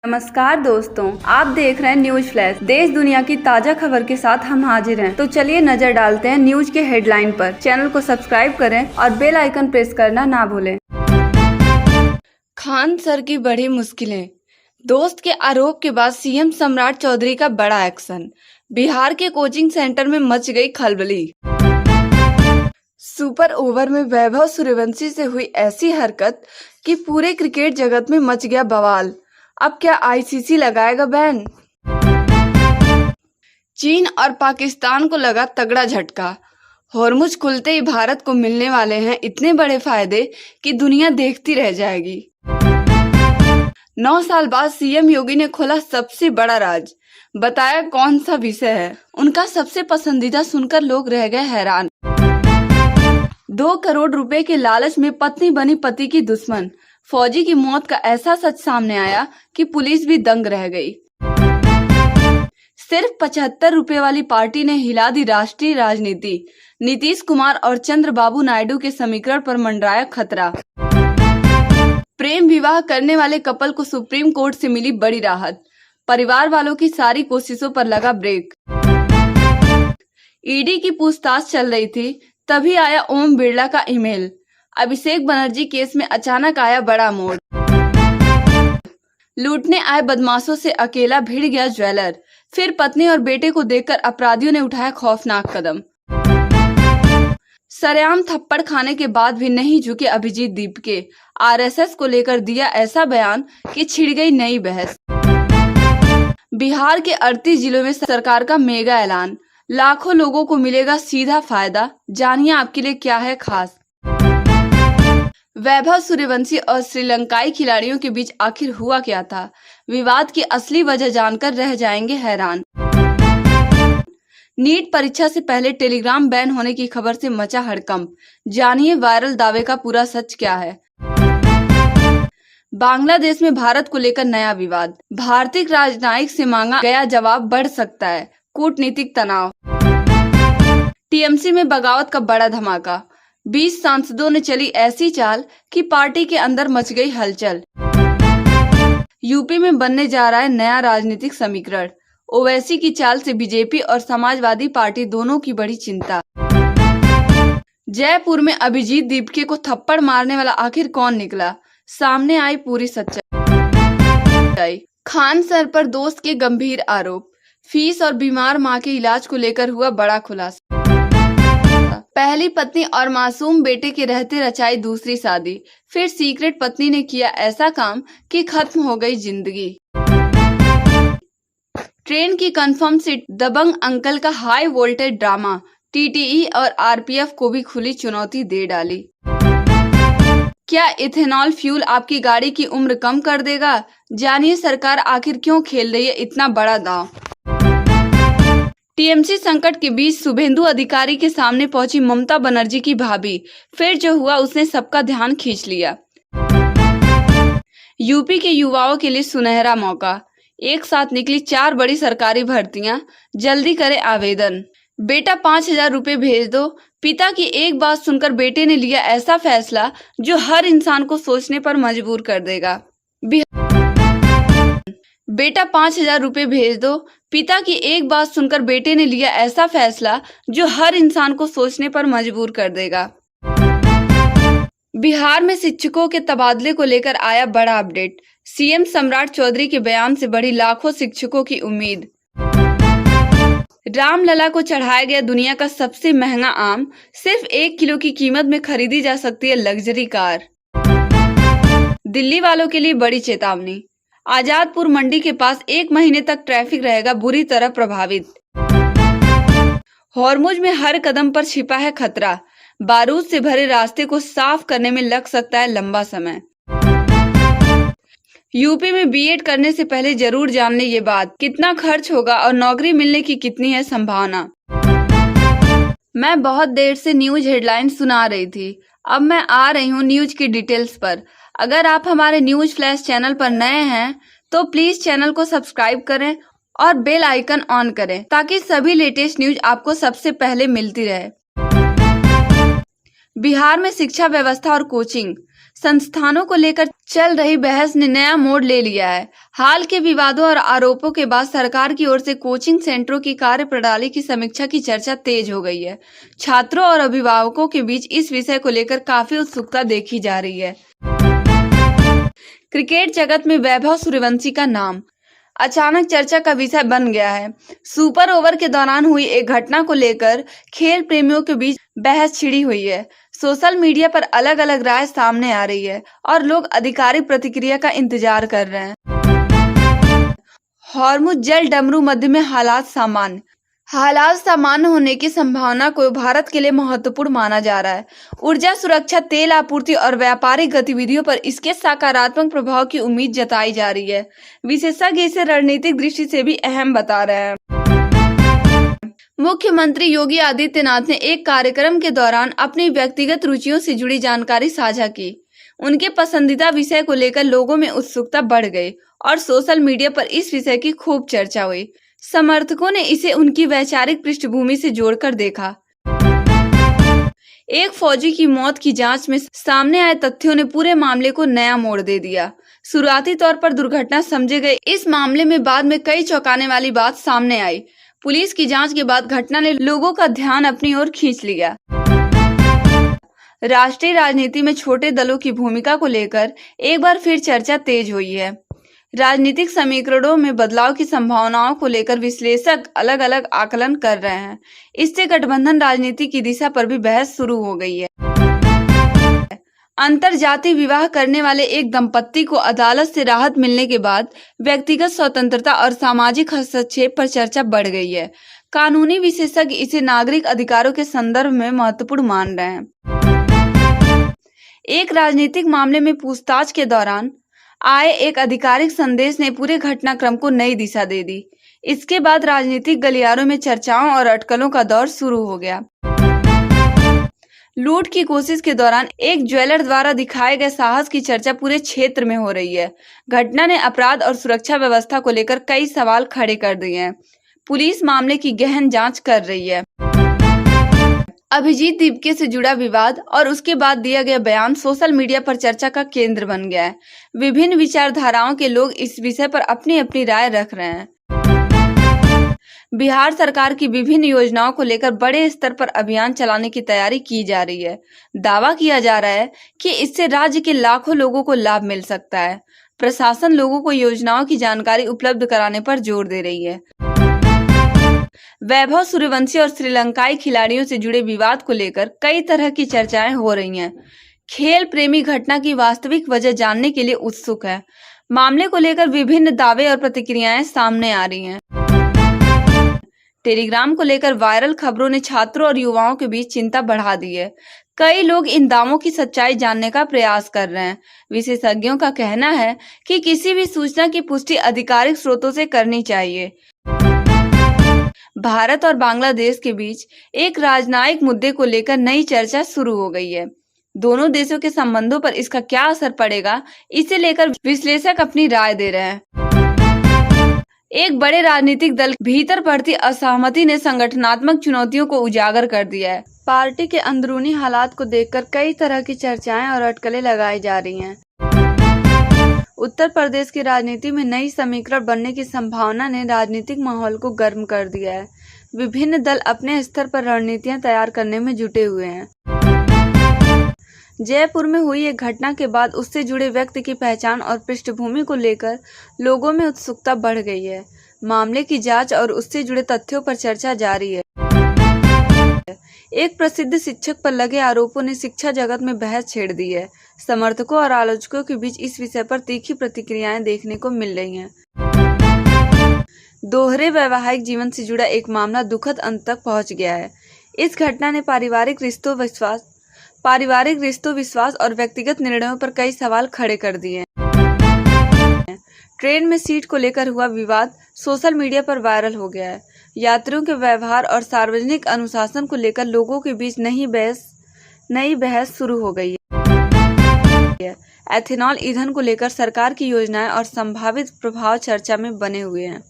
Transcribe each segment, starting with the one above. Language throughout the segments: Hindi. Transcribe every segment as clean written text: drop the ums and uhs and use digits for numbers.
नमस्कार दोस्तों, आप देख रहे हैं न्यूज फ्लैश। देश दुनिया की ताजा खबर के साथ हम हाजिर हैं। तो चलिए नजर डालते हैं न्यूज के हेडलाइन पर। चैनल को सब्सक्राइब करें और बेल आइकन प्रेस करना ना भूलें। खान सर की बड़ी मुश्किलें। दोस्त के आरोप के बाद सीएम सम्राट चौधरी का बड़ा एक्शन। बिहार के कोचिंग सेंटर में मच गई खलबली। सुपर ओवर में वैभव सूर्यवंशी से हुई ऐसी हरकत कि पूरे क्रिकेट जगत में मच गया बवाल। अब क्या आईसीसी लगाएगा बैन? चीन और पाकिस्तान को लगा तगड़ा झटका। हॉर्मुज खुलते ही भारत को मिलने वाले हैं इतने बड़े फायदे कि दुनिया देखती रह जाएगी। 9 साल बाद सीएम योगी ने खोला सबसे बड़ा राज। बताया कौन सा विषय है। उनका सबसे पसंदीदा सुनकर लोग रह गए हैरान। 2 करोड़ रुपए के लालच में पत्नी बनी पति की दुश्मन। फौजी की मौत का ऐसा सच सामने आया कि पुलिस भी दंग रह गई। सिर्फ 75 रुपए वाली पार्टी ने हिला दी राष्ट्रीय राजनीति। नीतीश कुमार और चंद्रबाबू नायडू के समीकरण पर मंडराया खतरा। प्रेम विवाह करने वाले कपल को सुप्रीम कोर्ट से मिली बड़ी राहत। परिवार वालों की सारी कोशिशों पर लगा ब्रेक। ईडी की पूछताछ चल रही थी, तभी आया ओम बिरला का ईमेल। अभिषेक बनर्जी केस में अचानक आया बड़ा मोड़। लूटने आए बदमाशों से अकेला भिड़ गया ज्वेलर। फिर पत्नी और बेटे को देखकर अपराधियों ने उठाया खौफनाक कदम। सरेआम थप्पड़ खाने के बाद भी नहीं झुके अभिजीत दीपके। आरएसएस को लेकर दिया ऐसा बयान कि छिड़ गई नई बहस। बिहार के 38 जिलों में सरकार का मेगा ऐलान। लाखों लोगों को मिलेगा सीधा फायदा। जानिए आपके लिए क्या है खास। वैभव सूर्यवंशी और श्रीलंकाई खिलाड़ियों के बीच आखिर हुआ क्या था? विवाद की असली वजह जानकर रह जाएंगे हैरान। नीट परीक्षा से पहले टेलीग्राम बैन होने की खबर से मचा हड़कंप। जानिए वायरल दावे का पूरा सच क्या है। बांग्लादेश में भारत को लेकर नया विवाद। भारतीय राजनयिक से मांगा गया जवाब बढ़ सकता है कूटनीतिक तनाव। टीएमसी में बगावत का बड़ा धमाका। 20 सांसदों ने चली ऐसी चाल कि पार्टी के अंदर मच गई हलचल। यूपी में बनने जा रहा है नया राजनीतिक समीकरण। ओवैसी की चाल से बीजेपी और समाजवादी पार्टी दोनों की बड़ी चिंता। जयपुर में अभिजीत दीपके को थप्पड़ मारने वाला आखिर कौन निकला? सामने आई पूरी सच्चाई। खान सर पर दोस्त के गंभीर आरोप। फीस और बीमार मां के इलाज को लेकर हुआ बड़ा खुलासा। पहली पत्नी और मासूम बेटे के रहते रचाई दूसरी शादी। फिर सीक्रेट पत्नी ने किया ऐसा काम कि खत्म हो गई जिंदगी। ट्रेन की कंफर्म सीट। दबंग अंकल का हाई वोल्टेज ड्रामा। टीटीई और आरपीएफ को भी खुली चुनौती दे डाली। क्या इथेनॉल फ्यूल आपकी गाड़ी की उम्र कम कर देगा? जानिए सरकार आखिर क्यों खेल रही है इतना बड़ा दांव। टीएमसी संकट के बीच शुभेंदु अधिकारी के सामने पहुंची ममता बनर्जी की भाभी। फिर जो हुआ उसने सबका ध्यान खींच लिया। यूपी के युवाओं के लिए सुनहरा मौका। एक साथ निकली 4 बड़ी सरकारी भर्तियां। जल्दी करें आवेदन। बेटा 5000 रुपए भेज दो। पिता की एक बात सुनकर बेटे ने लिया ऐसा फैसला जो हर इंसान को सोचने पर मजबूर कर देगा। बेटा 5000 रुपए भेज दो। पिता की एक बात सुनकर बेटे ने लिया ऐसा फैसला जो हर इंसान को सोचने पर मजबूर कर देगा। बिहार में शिक्षकों के तबादले को लेकर आया बड़ा अपडेट। सीएम सम्राट चौधरी के बयान से बढ़ी लाखों शिक्षकों की उम्मीद। रामलला को चढ़ाया गया दुनिया का सबसे महंगा आम। सिर्फ 1 किलो की कीमत में खरीदी जा सकती है लग्जरी कार। दिल्ली वालों के लिए बड़ी चेतावनी। आजादपुर मंडी के पास 1 महीने तक ट्रैफिक रहेगा बुरी तरह प्रभावित। हॉर्मुज में हर कदम पर छिपा है खतरा। बारूद से भरे रास्ते को साफ करने में लग सकता है लंबा समय। यूपी में बीएड करने से पहले जरूर जान ले ये बात। कितना खर्च होगा और नौकरी मिलने की कितनी है संभावना। मैं बहुत देर से न्यूज हेडलाइन सुना रही थी। अब मैं आ रही हूँ न्यूज की डिटेल्स पर। अगर आप हमारे न्यूज फ्लैश चैनल पर नए हैं तो प्लीज चैनल को सब्सक्राइब करें और बेल आइकन ऑन करें ताकि सभी लेटेस्ट न्यूज आपको सबसे पहले मिलती रहे। बिहार में शिक्षा व्यवस्था और कोचिंग। संस्थानों को लेकर चल रही बहस ने नया मोड़ ले लिया है। हाल के विवादों और आरोपों के बाद सरकार की ओर से कोचिंग सेंटरों की कार्यप्रणाली की समीक्षा की चर्चा तेज हो गई है। छात्रों और अभिभावकों के बीच इस विषय को लेकर काफी उत्सुकता देखी जा रही है। क्रिकेट जगत में वैभव सूर्यवंशी का नाम अचानक चर्चा का विषय बन गया है। सुपर ओवर के दौरान हुई एक घटना को लेकर खेल प्रेमियों के बीच बहस छिड़ी हुई है। सोशल मीडिया पर अलग अलग राय सामने आ रही है और लोग आधिकारिक प्रतिक्रिया का इंतजार कर रहे हैं। हॉर्मुज जल डमरू मध्य में हालात सामान्य होने की संभावना को भारत के लिए महत्वपूर्ण माना जा रहा है। ऊर्जा सुरक्षा, तेल आपूर्ति और व्यापारिक गतिविधियों पर इसके सकारात्मक प्रभाव की उम्मीद जताई जा रही है। विशेषज्ञ इसे रणनीतिक दृष्टि से भी अहम बता रहे हैं। मुख्यमंत्री योगी आदित्यनाथ ने एक कार्यक्रम के दौरान अपनी व्यक्तिगत रुचियों से जुड़ी जानकारी साझा की। उनके पसंदीदा विषय को लेकर लोगों में उत्सुकता बढ़ गई और सोशल मीडिया पर इस विषय की खूब चर्चा हुई। समर्थकों ने इसे उनकी वैचारिक पृष्ठभूमि से जोड़कर देखा। एक फौजी की मौत की जांच में सामने आए तथ्यों ने पूरे मामले को नया मोड़ दे दिया। शुरुआती तौर पर दुर्घटना समझे गए इस मामले में बाद में कई चौंकाने वाली बात सामने आई। पुलिस की जांच के बाद घटना ने लोगों का ध्यान अपनी ओर खींच लिया। राष्ट्रीय राजनीति में छोटे दलों की भूमिका को लेकर एक बार फिर चर्चा तेज हुई है। राजनीतिक समीकरणों में बदलाव की संभावनाओं को लेकर विश्लेषक अलग अलग आकलन कर रहे हैं। इससे गठबंधन राजनीति की दिशा पर भी बहस शुरू हो गई है। अंतरजातीय विवाह करने वाले एक दंपत्ति को अदालत से राहत मिलने के बाद व्यक्तिगत स्वतंत्रता और सामाजिक हस्तक्षेप पर चर्चा बढ़ गई है। कानूनी विशेषज्ञ इसे नागरिक अधिकारों के संदर्भ में महत्वपूर्ण मान रहे हैं। एक राजनीतिक मामले में पूछताछ के दौरान आए एक आधिकारिक संदेश ने पूरे घटनाक्रम को नई दिशा दे दी। इसके बाद राजनीतिक गलियारों में चर्चाओं और अटकलों का दौर शुरू हो गया। लूट की कोशिश के दौरान एक ज्वेलर द्वारा दिखाए गए साहस की चर्चा पूरे क्षेत्र में हो रही है। घटना ने अपराध और सुरक्षा व्यवस्था को लेकर कई सवाल खड़े कर दिए हैं। पुलिस मामले की गहन जांच कर रही है। अभिजीत दीपके से जुड़ा विवाद और उसके बाद दिया गया बयान सोशल मीडिया पर चर्चा का केंद्र बन गया है। विभिन्न विचारधाराओं के लोग इस विषय पर अपनी अपनी राय रख रहे हैं। बिहार सरकार की विभिन्न योजनाओं को लेकर बड़े स्तर पर अभियान चलाने की तैयारी की जा रही है। दावा किया जा रहा है कि इससे राज्य के लाखों लोगों को लाभ मिल सकता है। प्रशासन लोगों को योजनाओं की जानकारी उपलब्ध कराने पर जोर दे रही है। वैभव सूर्यवंशी और श्रीलंकाई खिलाड़ियों से जुड़े विवाद को लेकर कई तरह की चर्चाएं हो रही हैं। खेल प्रेमी घटना की वास्तविक वजह जानने के लिए उत्सुक है। मामले को लेकर विभिन्न दावे और प्रतिक्रियाएं सामने आ रही हैं। टेलीग्राम को लेकर वायरल खबरों ने छात्रों और युवाओं के बीच चिंता बढ़ा दी है। कई लोग इन दावों की सच्चाई जानने का प्रयास कर रहे हैं। विशेषज्ञों का कहना है कि किसी भी सूचना की पुष्टि आधिकारिक स्रोतों से करनी चाहिए। भारत और बांग्लादेश के बीच एक राजनयिक मुद्दे को लेकर नई चर्चा शुरू हो गई है। दोनों देशों के संबंधों पर इसका क्या असर पड़ेगा, इसे लेकर विश्लेषक अपनी राय दे रहे हैं। एक बड़े राजनीतिक दल भीतर बढ़ती असहमति ने संगठनात्मक चुनौतियों को उजागर कर दिया है। पार्टी के अंदरूनी हालात को देखकर कई तरह की चर्चाएं और अटकलें लगाई जा रही हैं। उत्तर प्रदेश की राजनीति में नई समीकरण बनने की संभावना ने राजनीतिक माहौल को गर्म कर दिया है। विभिन्न दल अपने स्तर पर रणनीतियां तैयार करने में जुटे हुए हैं। जयपुर में हुई एक घटना के बाद उससे जुड़े व्यक्ति की पहचान और पृष्ठभूमि को लेकर लोगों में उत्सुकता बढ़ गई है। मामले की जांच और उससे जुड़े तथ्यों पर चर्चा जारी है। एक प्रसिद्ध शिक्षक पर लगे आरोपों ने शिक्षा जगत में बहस छेड़ दी है। समर्थकों और आलोचकों के बीच इस विषय पर तीखी प्रतिक्रियाएं देखने को मिल रही हैं। दोहरे वैवाहिक जीवन से जुड़ा एक मामला दुखद अंत तक पहुंच गया है। इस घटना ने पारिवारिक रिश्तों, विश्वास और व्यक्तिगत निर्णयों पर कई सवाल खड़े कर दिए। ट्रेन में सीट को लेकर हुआ विवाद सोशल मीडिया पर वायरल हो गया है। यात्रियों के व्यवहार और सार्वजनिक अनुशासन को लेकर लोगों के बीच नई बहस शुरू हो गई है। एथेनॉल ईंधन को लेकर सरकार की योजनाएं और संभावित प्रभाव चर्चा में बने हुए हैं।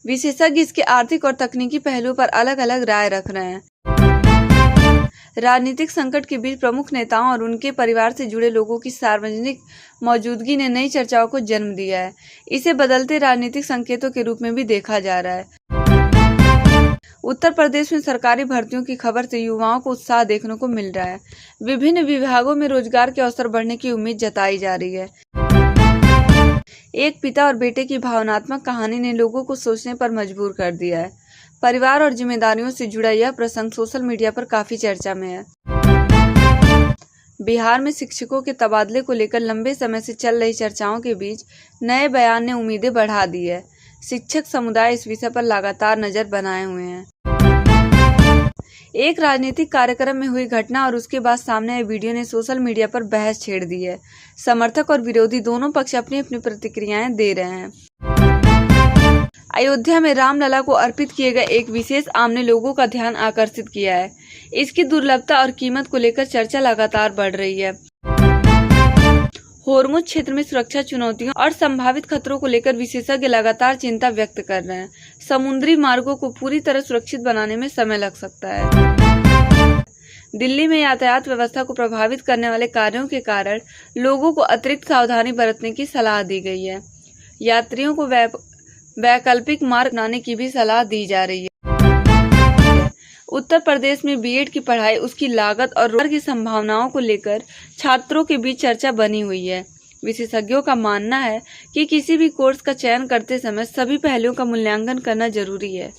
विशेषज्ञ इसके आर्थिक और तकनीकी पहलुओं पर अलग अलग राय रख रहे हैं। राजनीतिक संकट के बीच प्रमुख नेताओं और उनके परिवार से जुड़े लोगों की सार्वजनिक मौजूदगी ने नई चर्चाओं को जन्म दिया है। इसे बदलते राजनीतिक संकेतों के रूप में भी देखा जा रहा है। उत्तर प्रदेश में सरकारी भर्तियों की खबर से युवाओं को उत्साह देखने को मिल रहा है। विभिन्न विभागों में रोजगार के अवसर बढ़ने की उम्मीद जताई जा रही है। एक पिता और बेटे की भावनात्मक कहानी ने लोगों को सोचने पर मजबूर कर दिया है। परिवार और जिम्मेदारियों से जुड़ा यह प्रसंग सोशल मीडिया पर काफी चर्चा में है। बिहार में शिक्षकों के तबादले को लेकर लंबे समय से चल रही चर्चाओं के बीच नए बयान ने उम्मीदें बढ़ा दी है। शिक्षक समुदाय इस विषय पर लगातार नजर बनाए हुए हैं। एक राजनीतिक कार्यक्रम में हुई घटना और उसके बाद सामने आए वीडियो ने सोशल मीडिया पर बहस छेड़ दी है। समर्थक और विरोधी दोनों पक्ष अपनी अपनी प्रतिक्रियाएं दे रहे हैं। अयोध्या में रामलला को अर्पित किए गए एक विशेष आम ने लोगों का ध्यान आकर्षित किया है। इसकी दुर्लभता और कीमत को लेकर चर्चा लगातार बढ़ रही है। होर्मुज क्षेत्र में सुरक्षा चुनौतियों और संभावित खतरों को लेकर विशेषज्ञ लगातार चिंता व्यक्त कर रहे हैं। समुद्री मार्गों को पूरी तरह सुरक्षित बनाने में समय लग सकता है। दिल्ली में यातायात व्यवस्था को प्रभावित करने वाले कार्यों के कारण लोगों को अतिरिक्त सावधानी बरतने की सलाह दी गई है। यात्रियों को वैकल्पिक मार्ग अपनाने की भी सलाह दी जा रही है। उत्तर प्रदेश में बीएड की पढ़ाई, उसकी लागत और रोजगार की संभावनाओं को लेकर छात्रों के बीच चर्चा बनी हुई है। विशेषज्ञों का मानना है कि किसी भी कोर्स का चयन करते समय सभी पहलुओं का मूल्यांकन करना जरूरी है।